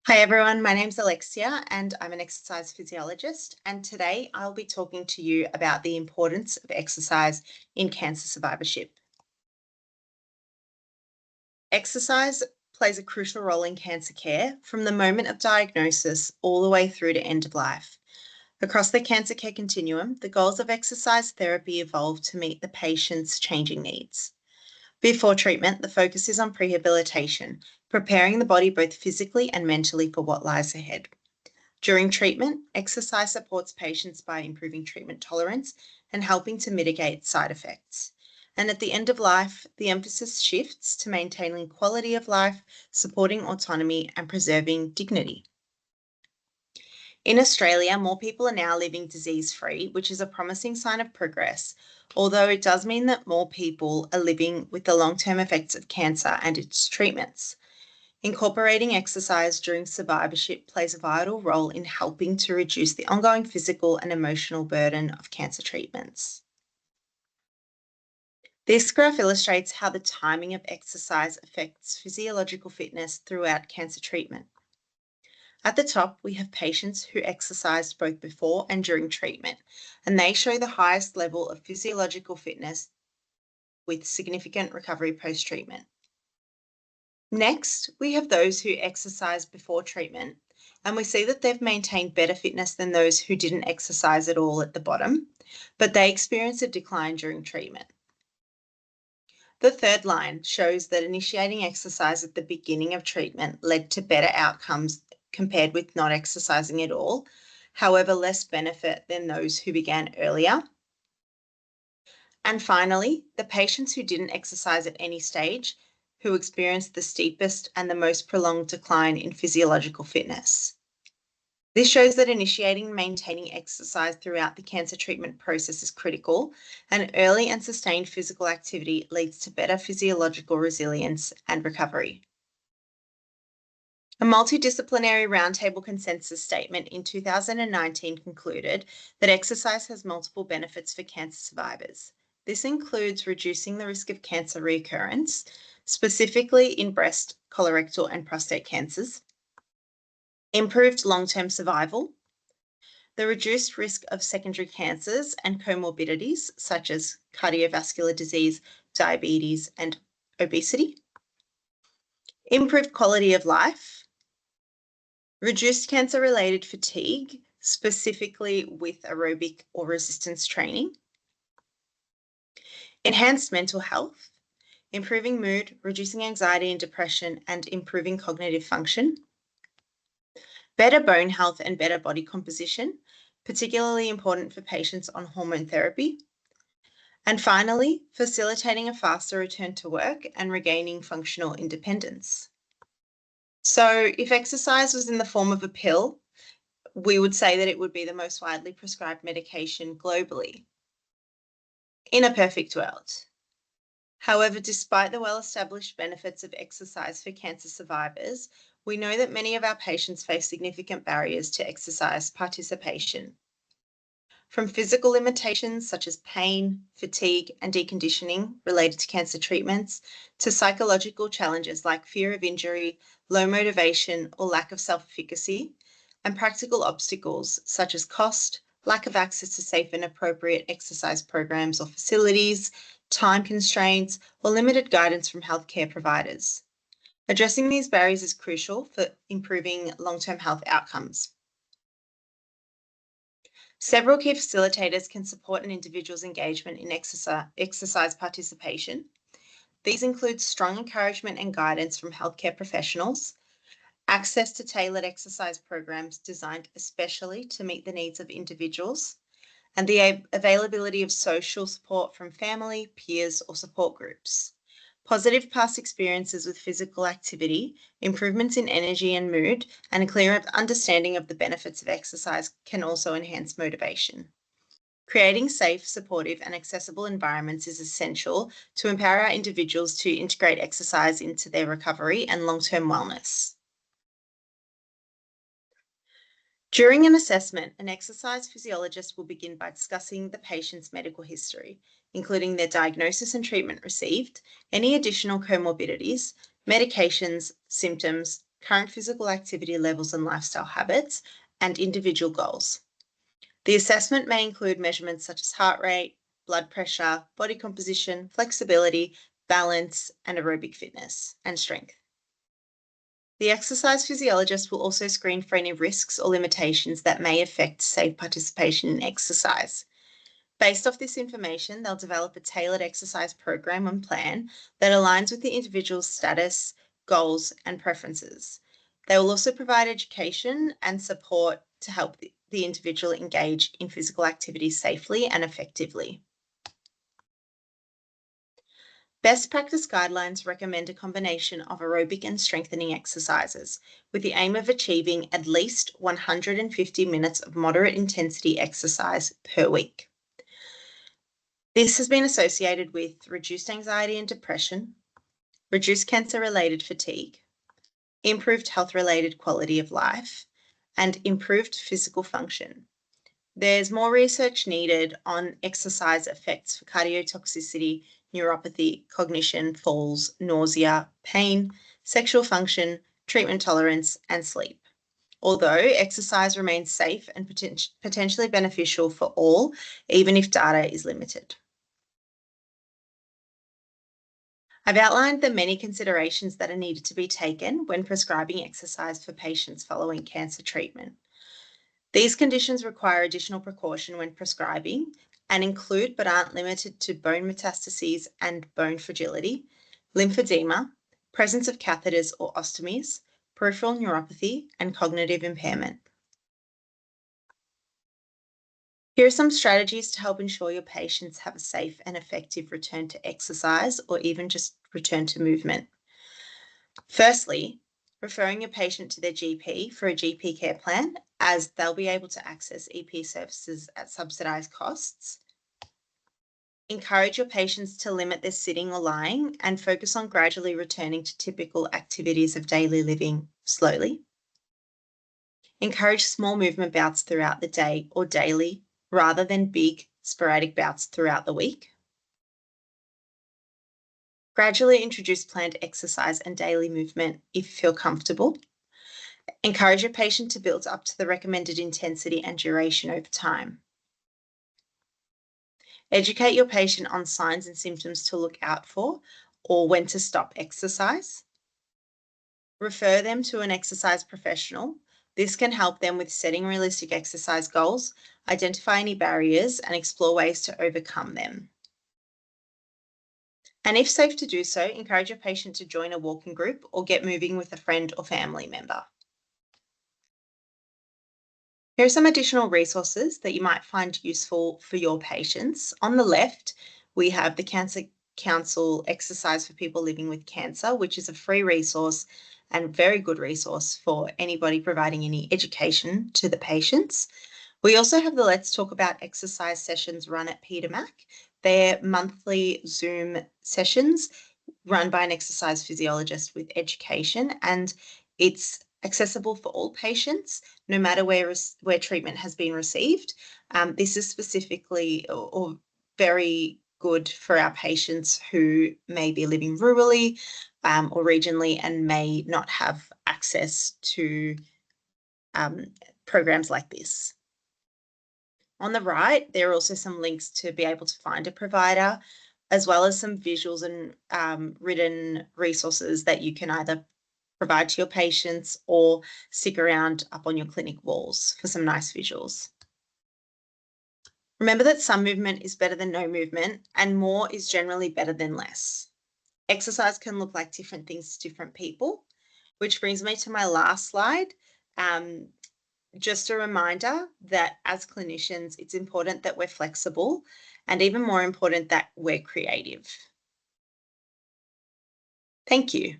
Hi everyone, my name's Alexia and I'm an exercise physiologist, and today I'll be talking to you about the importance of exercise in cancer survivorship. Exercise plays a crucial role in cancer care from the moment of diagnosis all the way through to end of life. Across the cancer care continuum, the goals of exercise therapy evolve to meet the patient's changing needs. Before treatment, the focus is on prehabilitation, preparing the body both physically and mentally for what lies ahead. During treatment, exercise supports patients by improving treatment tolerance and helping to mitigate side effects. And at the end of life, the emphasis shifts to maintaining quality of life, supporting autonomy, and preserving dignity. In Australia, more people are now living disease-free, which is a promising sign of progress, although it does mean that more people are living with the long-term effects of cancer and its treatments. Incorporating exercise during survivorship plays a vital role in helping to reduce the ongoing physical and emotional burden of cancer treatments. This graph illustrates how the timing of exercise affects physiological fitness throughout cancer treatment. At the top, we have patients who exercised both before and during treatment, and they show the highest level of physiological fitness with significant recovery post-treatment. Next, we have those who exercised before treatment, and we see that they've maintained better fitness than those who didn't exercise at all at the bottom, but they experienced a decline during treatment. The third line shows that initiating exercise at the beginning of treatment led to better outcomes compared with not exercising at all, however, less benefit than those who began earlier. And finally, the patients who didn't exercise at any stage, who experienced the steepest and the most prolonged decline in physiological fitness. This shows that initiating and maintaining exercise throughout the cancer treatment process is critical, and early and sustained physical activity leads to better physiological resilience and recovery. A multidisciplinary roundtable consensus statement in 2019 concluded that exercise has multiple benefits for cancer survivors. This includes reducing the risk of cancer recurrence, specifically in breast, colorectal, and prostate cancers, improved long-term survival, the reduced risk of secondary cancers and comorbidities such as cardiovascular disease, diabetes, and obesity, improved quality of life, reduced cancer-related fatigue, specifically with aerobic or resistance training, enhanced mental health, improving mood, reducing anxiety and depression, and improving cognitive function, better bone health and better body composition, particularly important for patients on hormone therapy, and finally, facilitating a faster return to work and regaining functional independence. So if exercise was in the form of a pill, we would say that it would be the most widely prescribed medication globally, in a perfect world. However, despite the well-established benefits of exercise for cancer survivors, we know that many of our patients face significant barriers to exercise participation. From physical limitations such as pain, fatigue, and deconditioning related to cancer treatments, to psychological challenges like fear of injury, low motivation, or lack of self-efficacy, and practical obstacles such as cost, lack of access to safe and appropriate exercise programs or facilities, time constraints, or limited guidance from healthcare providers. Addressing these barriers is crucial for improving long-term health outcomes. Several key facilitators can support an individual's engagement in exercise participation. These include strong encouragement and guidance from healthcare professionals, access to tailored exercise programs designed especially to meet the needs of individuals, and the availability of social support from family, peers, or support groups. Positive past experiences with physical activity, improvements in energy and mood, and a clear understanding of the benefits of exercise can also enhance motivation. Creating safe, supportive, and accessible environments is essential to empower our individuals to integrate exercise into their recovery and long-term wellness. During an assessment, an exercise physiologist will begin by discussing the patient's medical history, including their diagnosis and treatment received, any additional comorbidities, medications, symptoms, current physical activity levels and lifestyle habits, and individual goals. The assessment may include measurements such as heart rate, blood pressure, body composition, flexibility, balance, and aerobic fitness and strength. The exercise physiologist will also screen for any risks or limitations that may affect safe participation in exercise. Based off this information, they'll develop a tailored exercise program and plan that aligns with the individual's status, goals, and preferences. They will also provide education and support to help the individual engage in physical activity safely and effectively. Best practice guidelines recommend a combination of aerobic and strengthening exercises with the aim of achieving at least 150 minutes of moderate intensity exercise per week. This has been associated with reduced anxiety and depression, reduced cancer-related fatigue, improved health-related quality of life, and improved physical function. There's more research needed on exercise effects for cardiotoxicity, neuropathy, cognition, falls, nausea, pain, sexual function, treatment tolerance, and sleep. Although exercise remains safe and potentially beneficial for all, even if data is limited. I've outlined the many considerations that are needed to be taken when prescribing exercise for patients following cancer treatment. These conditions require additional precaution when prescribing and include but aren't limited to bone metastases and bone fragility, lymphedema, presence of catheters or ostomies, peripheral neuropathy, and cognitive impairment. Here are some strategies to help ensure your patients have a safe and effective return to exercise or even just return to movement. Firstly, referring your patient to their GP for a GP care plan, as they'll be able to access EP services at subsidised costs. Encourage your patients to limit their sitting or lying and focus on gradually returning to typical activities of daily living slowly. Encourage small movement bouts throughout the day or daily, rather than big, sporadic bouts throughout the week. Gradually introduce planned exercise and daily movement if you feel comfortable. Encourage your patient to build up to the recommended intensity and duration over time. Educate your patient on signs and symptoms to look out for or when to stop exercise. Refer them to an exercise professional. This can help them with setting realistic exercise goals, identify any barriers, and explore ways to overcome them. And if safe to do so, encourage your patient to join a walking group or get moving with a friend or family member. Here are some additional resources that you might find useful for your patients. On the left, we have the Cancer Council Exercise for People Living with Cancer, which is a free resource and very good resource for anybody providing any education to the patients. We also have the Let's Talk About Exercise sessions run at Peter Mac. They're monthly Zoom sessions run by an exercise physiologist with education, and it's accessible for all patients, no matter where treatment has been received. This is specifically or very good for our patients who may be living rurally or regionally and may not have access to programs like this. On the right, there are also some links to be able to find a provider, as well as some visuals and written resources that you can either provide to your patients or stick around up on your clinic walls for some nice visuals. Remember that some movement is better than no movement, and more is generally better than less. Exercise can look like different things to different people, which brings me to my last slide. Just a reminder that as clinicians, it's important that we're flexible and even more important that we're creative. Thank you.